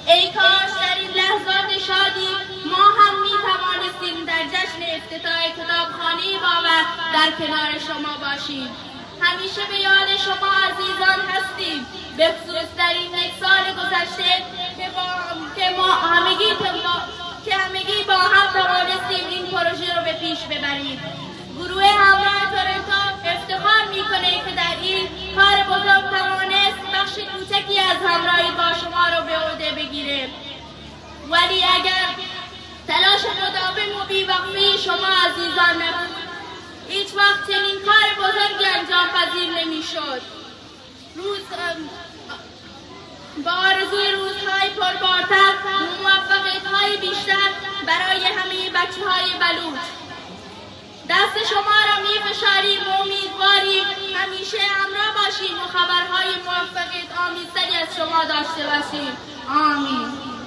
ای کاش در این لحظات شادی ما هم می توانستیم در جشن افتتاح کتابخانه باور در کنار شما باشیم. همیشه به یاد شما عزیزان هستیم، به خصوص در این یک سال گذشته که همگی با هم توانستیم این پروژه رو به پیش ببریم. گروه همراه تورنتو افتخار میکنه که در این کار بزرگ توانست بخش کوچکی از همراهی با شما رو به عهده بگیره. ولی اگر تلاش مداوم و بی‌وقفه شما عزیزان نبود، هیچ وقت چنین کار بزرگی انجام پذیر نمیشد. با آرزوی روزهای پربارتر و موفقیت‌های بیشتر برای همه بچه‌های بلوچ. دست شما را می‌فشاریم و امیدواریم همیشه همراه باشیم و خبرهای موفقیت آمیزتری از شما داشته باشیم. آمین.